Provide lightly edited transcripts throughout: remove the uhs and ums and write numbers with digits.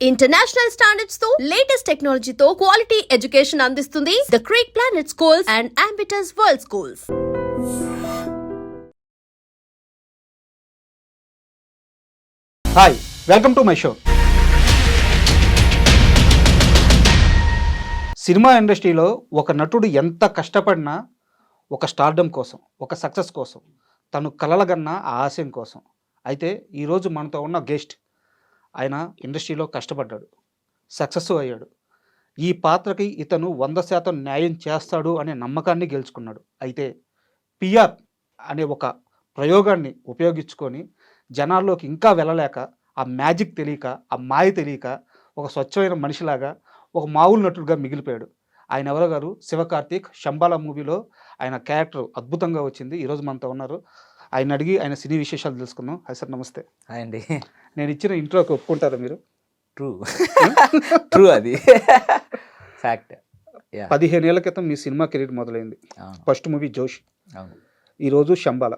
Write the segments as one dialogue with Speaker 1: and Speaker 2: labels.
Speaker 1: International standards తో latest టెక్నాలజీతో quality education అందిస్తుంది the creek planet schools and Ambitus world schools.
Speaker 2: Hi, welcome to my show. Cinema ఇండస్ట్రీలో ఒక నటుడు ఎంత కష్టపడినా ఒక స్టార్డమ్ కోసం, ఒక సక్సెస్ కోసం, తను కలలుగన్న ఆ ఆశయం కోసం. అయితే ఈరోజు మనతో ఉన్న గెస్ట్, ఆయన ఇండస్ట్రీలో కష్టపడ్డాడు, సక్సెస్ అయ్యాడు. ఈ పాత్రకి ఇతను 100% న్యాయం చేస్తాడు అనే నమ్మకాన్ని గెలుచుకున్నాడు. అయితే పిఆర్ అనే ఒక ప్రయోగాన్ని ఉపయోగించుకొని జనాల్లోకి ఇంకా వెళ్ళలేక, ఆ మ్యాజిక్ తెలియక, ఆ మాయ తెలియక, ఒక స్వచ్ఛమైన మనిషిలాగా ఒక మామూలు నటుడుగా మిగిలిపోయాడు. ఆయన ఎవరో గారు, శివకార్తిక్. శంబాల మూవీలో ఆయన క్యారెక్టర్ అద్భుతంగా వచ్చింది. ఈరోజు మనతో ఉన్నారు. ఆయన అడిగి ఆయన సినీ విశేషాలు తెలుసుకుందాం. హాయ్ సార్, నమస్తే.
Speaker 3: హాయ్ అండి.
Speaker 2: నేను ఇచ్చిన ఇంట్రోకి ఒప్పుకుంటారా మీరు?
Speaker 3: ట్రూ అది ఫ్యాక్ట్.
Speaker 2: 15 ఏళ్ల క్రితం మీ సినిమా కెరీర్ మొదలైంది. ఫస్ట్ మూవీ జోష్, ఈరోజు శంబాల.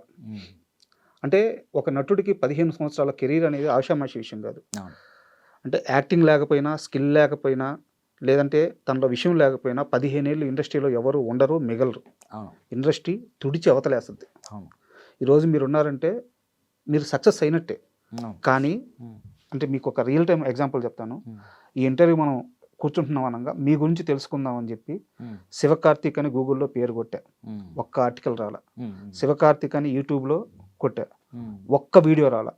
Speaker 2: అంటే ఒక నటుడికి 15 సంవత్సరాల కెరీర్ అనేది ఆషామాషి విషయం కాదు. అంటే యాక్టింగ్ లేకపోయినా, స్కిల్ లేకపోయినా, లేదంటే తనలో విషయం లేకపోయినా 15 ఏళ్ళు ఇండస్ట్రీలో ఎవరు ఉండరు, మిగలరు. ఇండస్ట్రీ తుడిచి అవతలేస్తుంది. ఈరోజు మీరు ఉన్నారంటే మీరు సక్సెస్ అయినట్టే. కానీ అంటే మీకు ఒక రియల్ టైం ఎగ్జాంపుల్ చెప్తాను. ఈ ఇంటర్వ్యూ మనం కూర్చుంటున్నాం అనగా మీ గురించి తెలుసుకుందామని చెప్పి శివకార్తిక్ అని గూగుల్లో పేరు కొట్టా, ఒక్క ఆర్టికల్ రాలా. శివకార్తిక్ అని యూట్యూబ్లో కొట్టా, ఒక్క వీడియో రాలా.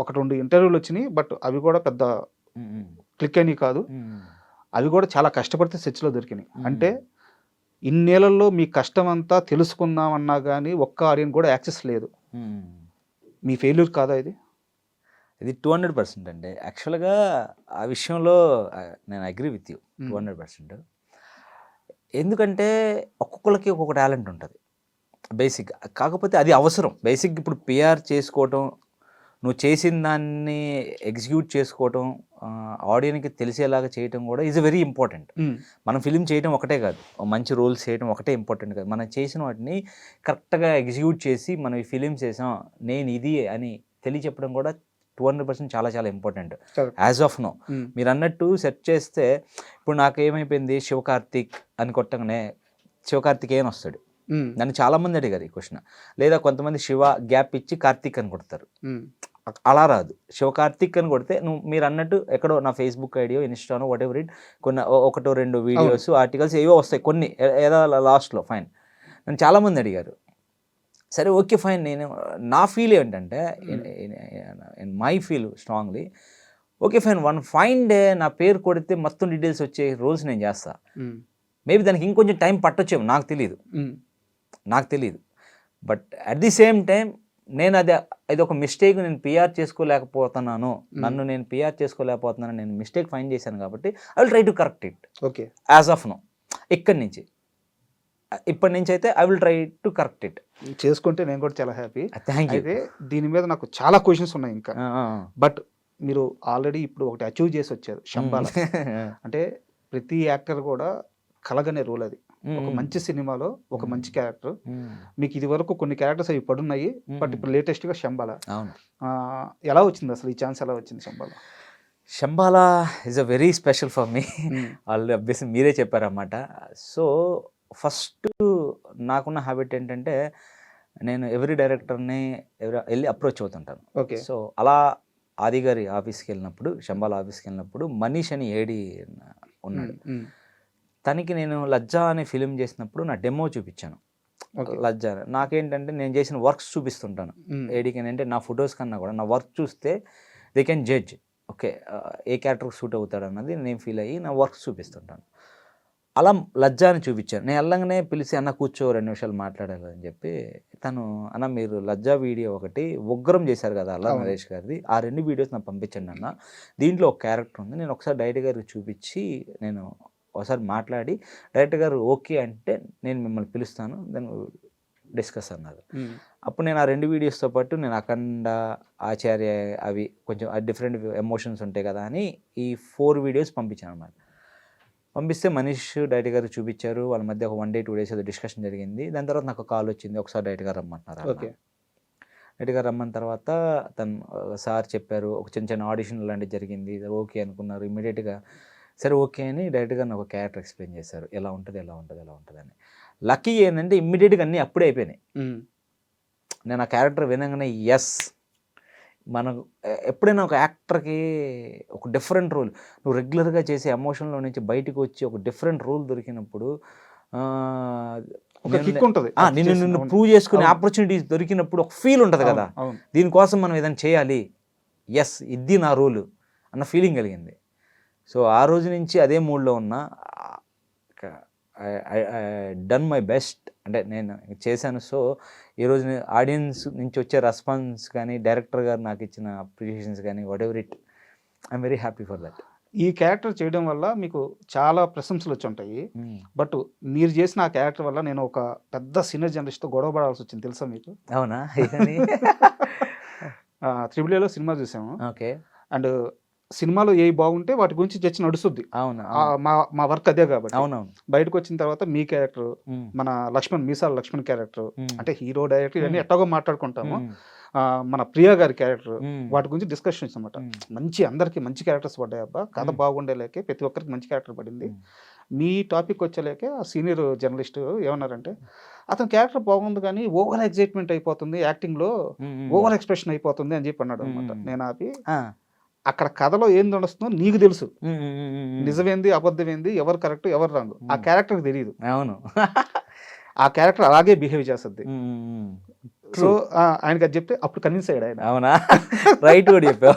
Speaker 2: 1-2 ఇంటర్వ్యూలు వచ్చినాయి, బట్ అవి కూడా పెద్ద క్లిక్ అయినాయి కాదు. అవి కూడా చాలా కష్టపడితే సెర్చ్లో దొరికినాయి. అంటే ఇన్నేళ్లలో మీ కష్టం అంతా తెలుసుకుందామన్నా కానీ ఒక్క ఆడియన్ కూడా యాక్సెస్ లేదు. మీ ఫెయిల్యూర్ కాదా ఇది?
Speaker 3: ఇది 200% అండి. యాక్చువల్గా ఆ విషయంలో నేను అగ్రీ విత్ యూ 200%. ఎందుకంటే ఒక్కొక్కరికి ఒక్కొక్క టాలెంట్ ఉంటుంది బేసిక్. కాకపోతే అది అవసరం. బేసిక్ ఇప్పుడు పిఆర్ చేసుకోవటం, నువ్వు చేసిన దాన్ని ఎగ్జిక్యూట్ చేసుకోవటం, ఆడియన్కి తెలిసేలాగా చేయటం కూడా ఈజ్ వెరీ ఇంపార్టెంట్. మనం ఫిలిం చేయడం ఒకటే కాదు, మంచి రోల్స్ చేయడం ఒకటే ఇంపార్టెంట్ కాదు. మనం చేసిన వాటిని కరెక్ట్గా ఎగ్జిక్యూట్ చేసి మనం ఈ ఫిలిం చేసాం, నేను ఇది అని తెలియచెప్పడం కూడా 200% చాలా చాలా ఇంపార్టెంట్ యాజ్ ఆఫ్ నో. మీరు అన్నట్టు సెర్చ్ చేస్తే ఇప్పుడు నాకు ఏమైపోయింది, శివకార్తిక్ అని కొట్టగానే శివకార్తికేయన్ వస్తాడు. నన్ను చాలామంది అడిగారు ఈ క్వశ్చన్. లేదా కొంతమంది శివ గ్యాప్ ఇచ్చి కార్తిక్ అని కొడతారు. అలా రాదు. శివకార్తిక్ అని కొడితే మీరు అన్నట్టు ఎక్కడో నా ఫేస్బుక్ ఐడియో, ఇన్స్టానో, వాట్ ఎవర్ ఇట్, కొన్ని 1-2 వీడియోస్, ఆర్టికల్స్ ఏవో వస్తాయి, కొన్ని ఏదో లాస్ట్లో. ఫైన్. నన్ను చాలామంది అడిగారు. సరే, ఓకే, ఫైన్. నేను నా ఫీల్ ఏంటంటే, in my feel strongly, okay fine, one fine day నా పేరు కొడితే మొత్తం డీటెయిల్స్ వచ్చే రోల్స్ నేను చేస్తా. మేబీ దానికి ఇంకొంచెం టైం పట్టొచ్చేమో, నాకు తెలియదు. But at the same time నేను అది ఒక మిస్టేక్, నేను పిఆర్ చేసుకోలేకపోతున్నాను, నన్ను నేను పిఆర్ చేసుకోలేకపోతున్నాను, నేను మిస్టేక్ ఫైండ్ చేశాను కాబట్టి I will try to correct it.
Speaker 2: Okay,
Speaker 3: as of now, ఇప్పటి నుంచి అయితే I will try to correct it.
Speaker 2: చేసుకుంటే నేను కూడా చాలా హ్యాపీ.
Speaker 3: Thank you.
Speaker 2: అయితే దీని మీద నాకు చాలా క్వశ్చన్స్ ఉన్నాయి ఇంకా. బట్ మీరు ఆల్రెడీ ఇప్పుడు ఒకటి అచీవ్ చేసి వచ్చారు, శంబాల. అంటే ప్రతి యాక్టర్ కూడా కలగనే రోల్ అది. ఒక మంచి సినిమాలో ఒక మంచి క్యారెక్టర్. మీకు ఇది వరకు కొన్ని క్యారెక్టర్స్ అవి పడున్నాయి, బట్ ఇప్పుడు లేటెస్ట్గా శంబాల. ఎలా వచ్చింది అసలు ఈ ఛాన్స్? ఎలా వచ్చింది Shambhala?
Speaker 3: Shambhala is a very special for me. వాళ్ళు అభ్యసం మీరే చెప్పారన్నమాట. సో ఫస్ట్ నాకున్న హ్యాబిట్ ఏంటంటే, నేను ఎవరి డైరెక్టర్ని వెళ్ళి అప్రోచ్ అవుతుంటాను.
Speaker 2: ఓకే.
Speaker 3: సో అలా ఆది గారి ఆఫీస్కి వెళ్ళినప్పుడు, శంబాల ఆఫీస్కి వెళ్ళినప్పుడు మనీష్ అని ఏడి ఉన్నాడు. తనకి నేను లజ్జా అనే ఫిలిం చేసినప్పుడు నా డెమో చూపించాను. లజ్జా నాకేంటంటే, నేను చేసిన వర్క్స్ చూపిస్తుంటాను ఏడీకి. అంటే నా ఫొటోస్ కన్నా కూడా నా వర్క్ చూస్తే దే కెన్ జడ్జ్, ఓకే ఏ క్యారెక్టర్కి సూట్ అవుతాడు అన్నది నేను ఫీల్ అయ్యి నా వర్క్స్ చూపిస్తుంటాను. అలా లజ్జా అని చూపించాను. నేను వెళ్ళంగానే పిలిచి, అన్న కూర్చో 2 నిమిషాలు మాట్లాడాలి అని చెప్పి, తను అన్న మీరు లజ్జా వీడియో ఒకటి ఉగ్రం చేశారు కదా అల్లా నరేష్ గారిది, ఆ 2 వీడియోస్ నాకు పంపించండి అన్న, దీంట్లో ఒక క్యారెక్టర్ ఉంది, నేను ఒకసారి డైరెక్టర్ గారికి చూపించి నేను ఒకసారి మాట్లాడి డైరెక్టర్ గారు ఓకే అంటే నేను మిమ్మల్ని పిలుస్తాను, దాన్ని డిస్కస్ అన్నారు. అప్పుడు నేను ఆ 2 వీడియోస్తో పాటు నేను అఖండ, ఆచార్య, అవి కొంచెం డిఫరెంట్ ఎమోషన్స్ ఉంటాయి కదా అని ఈ 4 వీడియోస్ పంపించాను అన్నమాట. పంపిస్తే మనీష్ డైరెక్టర్ గారు చూపించారు. వాళ్ళ మధ్య ఒక 1 day 2 days ఏదో డిస్కషన్ జరిగింది. దాని తర్వాత నాకు కాల్ వచ్చింది, ఒకసారి డైరెక్టర్ గారు రమ్మంటున్నారు.
Speaker 2: ఓకే.
Speaker 3: డైరెక్ట్గా రమ్మన్న తర్వాత తను సార్ చెప్పారు, ఒక చిన్న చిన్న ఆడిషన్ లాంటివి జరిగింది, ఓకే అనుకున్నారు. ఇమీడియట్గా సరే ఓకే అని డైరెక్ట్గా నాకు ఒక క్యారెక్టర్ ఎక్స్ప్లెయిన్ చేశారు, ఎలా ఉంటుంది అని. లక్కీ ఏంటంటే ఇమ్మీడియట్గా అన్నీ అప్పుడే అయిపోయినాయి. నేను ఆ క్యారెక్టర్ వినగానే ఎస్, మనకు ఎప్పుడైనా ఒక యాక్టర్కి ఒక డిఫరెంట్ రోల్, నువ్వు రెగ్యులర్గా చేసే ఎమోషన్లో నుంచి బయటకు వచ్చి ఒక డిఫరెంట్ రోల్ దొరికినప్పుడు నిన్ను ప్రూవ్ చేసుకునే ఆపర్చునిటీస్ దొరికినప్పుడు ఒక ఫీల్ ఉంటుంది కదా, దీనికోసం మనం ఏదైనా చేయాలి, ఎస్ ఇది నా రోల్ అన్న ఫీలింగ్ కలిగింది. సో ఆ రోజు నుంచి అదే మూడ్లో ఉన్నా. డన్ మై బెస్ట్ అంటే నేను చేశాను. సో ఈరోజు ఆడియన్స్ నుంచి వచ్చే రెస్పాన్స్ కానీ, డైరెక్టర్ గారు నాకు ఇచ్చిన అప్రిషియేషన్స్ కానీ, what ever it, I'm very happy for that.
Speaker 2: ఈ క్యారెక్టర్ చేయడం వల్ల మీకు చాలా ప్రశంసలు వచ్చి ఉంటాయి. బట్ మీరు చేసిన ఆ క్యారెక్టర్ వల్ల నేను ఒక పెద్ద సీనియర్ జర్నలిస్ట్తో గొడవ పడాల్సి వచ్చింది, తెలుసా మీకు?
Speaker 3: అవునా?
Speaker 2: త్రిబుల్ సినిమా చూసాము.
Speaker 3: ఓకే.
Speaker 2: అండ్ సినిమాలో ఏ బాగుంటే వాటి గురించి చర్చ నడుస్తుంది. మా వర్క్ అదే కాబట్టి.
Speaker 3: అవునవును.
Speaker 2: బయటకు వచ్చిన తర్వాత మీ క్యారెక్టర్, మన మీసాల లక్ష్మణ్ క్యారెక్టర్, అంటే హీరో డైరెక్టర్ ఇవన్నీ ఎట్టాగో మాట్లాడుకుంటాము. మన ప్రియా గారి క్యారెక్టర్, వాటి గురించి డిస్కషన్స్ అనమాట. అందరికి మంచి క్యారెక్టర్స్ పడ్డాయి అబ్బా, కథ బాగుండేలేకే ప్రతి ఒక్కరికి మంచి క్యారెక్టర్ పడింది. మీ టాపిక్ వచ్చేలేకే ఆ సీనియర్ జర్నలిస్ట్ ఏమన్నారంటే, అతని క్యారెక్టర్ బాగుంది కానీ ఓవర్ ఎగ్జైట్మెంట్ అయిపోతుంది, యాక్టింగ్ లో ఓవర్ ఎక్స్ప్రెషన్ అయిపోతుంది అని చెప్పి అన్నాడు అనమాట. నేను ఆపి, అక్కడ కథలో ఏం నడుస్తుందో నీకు తెలుసు, నిజమేంది అబద్ధమేంది, ఎవరు కరెక్ట్ ఎవరు రాంగ్ ఆ క్యారెక్టర్కి తెలియదు.
Speaker 3: అవును.
Speaker 2: ఆ క్యారెక్టర్ అలాగే బిహేవ్ చేస్తుంది. సో ఆయనకి అది చెప్తే అప్పుడు కన్విన్స్ అయ్యాడు ఆయన.
Speaker 3: అవునా? రైట్ కూడా చెప్పావు.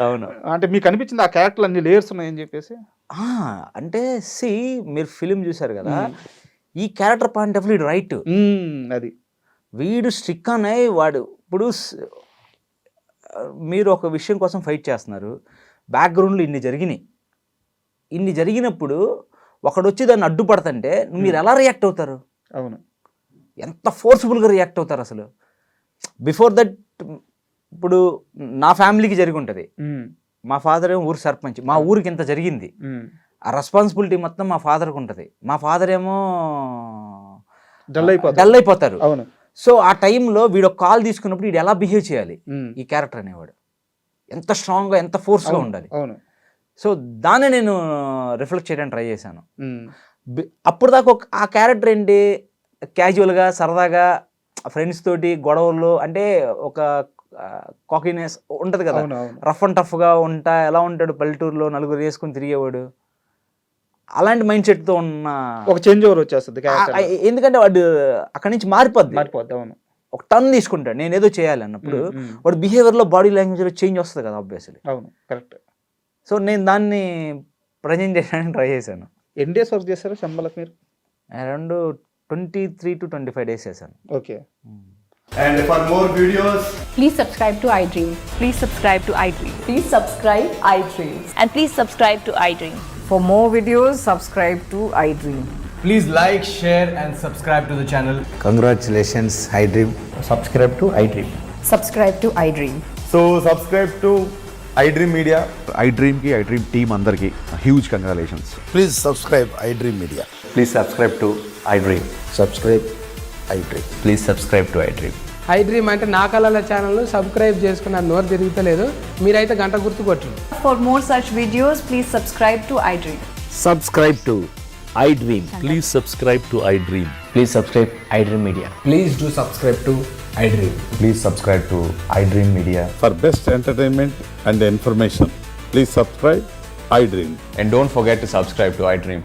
Speaker 3: అవును.
Speaker 2: అంటే మీకు అనిపించింది ఆ క్యారెక్టర్ అన్ని లేయర్స్ ఉన్నాయని చెప్పేసి?
Speaker 3: అంటే మీరు ఫిలిం చూసారు కదా, ఈ character point of view right.
Speaker 2: అది
Speaker 3: వీడు స్ట్రిక్ అనే వాడు. ఇప్పుడు మీరు ఒక విషయం కోసం ఫైట్ చేస్తున్నారు, బ్యాక్గ్రౌండ్లో ఇన్ని జరిగినప్పుడు ఒకడు వచ్చి దాన్ని అడ్డుపడుతుంటే మీరు ఎలా రియాక్ట్ అవుతారు?
Speaker 2: అవును.
Speaker 3: ఎంత ఫోర్స్ఫుల్గా రియాక్ట్ అవుతారు అసలు. బిఫోర్ దట్ ఇప్పుడు నా ఫ్యామిలీకి జరిగి ఉంటుంది, మా ఫాదర్ ఏమో ఊరు సర్పంచ్, మా ఊరికి ఎంత జరిగింది, ఆ రెస్పాన్సిబిలిటీ మొత్తం మా ఫాదర్కి ఉంటుంది. మా ఫాదర్ ఏమో డల్ అయిపోతారు.
Speaker 2: అవును.
Speaker 3: సో ఆ టైంలో వీడు కాల్ తీసుకున్నప్పుడు వీడు ఎలా బిహేవ్ చేయాలి, ఈ క్యారెక్టర్ అనేవాడు ఎంత స్ట్రాంగ్గా ఎంత ఫోర్స్గా ఉండాలి.
Speaker 2: అవును.
Speaker 3: సో దాన్ని నేను రిఫ్లెక్ట్ చేయడానికి ట్రై చేశాను. అప్పుడు దాకా ఆ క్యారెక్టర్ ఏంటి, క్యాజువల్గా సరదాగా ఫ్రెండ్స్ తోటి గొడవలు, అంటే ఒక కాకినెస్ ఉంటుంది కదా, రఫ్ అండ్ టఫ్గా ఎలా ఉంటాడు పల్లెటూరులో నలుగురు వేసుకుని తిరిగేవాడు, అలాంటి మైండ్ సెట్తో ఉన్న
Speaker 2: ఒక చేంజ్ ఓవర్ వచ్చేస్తుంది.
Speaker 3: ఎందుకంటే వాడు అక్కడి నుంచి మారిపోద్ది.
Speaker 2: అవును.
Speaker 3: ఒక టర్న్ తీసుకుంటాడు, నేను ఏదో చేయాలి అన్నప్పుడు వాడు బిహేవియర్లో బాడీ లాంగ్వేజ్లో చేంజ్ వస్తుంది కదా ఆబ్వియస్లీ.
Speaker 2: అవును, కరెక్ట్.
Speaker 3: సో నేను దాన్ని ప్రజెంట్ చేయడానికి ట్రై చేశాను.
Speaker 2: ఎన్ని డేస్ వర్క్ చేశారు శంబలకు మీరు?
Speaker 3: అరౌండ్ 23 to 25 days చేశాను.
Speaker 2: Okay.
Speaker 4: And for more videos,
Speaker 5: please subscribe to iDream.
Speaker 6: Please subscribe to iDream.
Speaker 5: Please subscribe iDream.
Speaker 6: And please subscribe to iDream.
Speaker 5: For more videos, subscribe to iDream.
Speaker 4: please like, share and subscribe to the channel.
Speaker 7: Congratulations, iDream.
Speaker 4: Subscribe to iDream.
Speaker 5: Subscribe to iDream.
Speaker 4: So subscribe to iDream Media.
Speaker 8: iDream ki iDream team andarki huge congratulations.
Speaker 7: Please subscribe iDream Media.
Speaker 9: Please subscribe to iDream.
Speaker 7: Subscribe iDream.
Speaker 9: Please subscribe to iDream.
Speaker 10: iDream అంటే నా కళల channel subscribe చేసుకున్న నోరు తిరుగుతలేదు, మీరైతే గంట గుర్తు కొట్టండి.
Speaker 5: For more such videos, please subscribe to iDream.
Speaker 9: Subscribe to iDream. Please subscribe to iDream. Please subscribe iDream Media.
Speaker 4: Please do subscribe to iDream.
Speaker 9: Please subscribe to iDream Media.
Speaker 8: For best entertainment and information, please subscribe iDream.
Speaker 9: And don't forget to subscribe to iDream.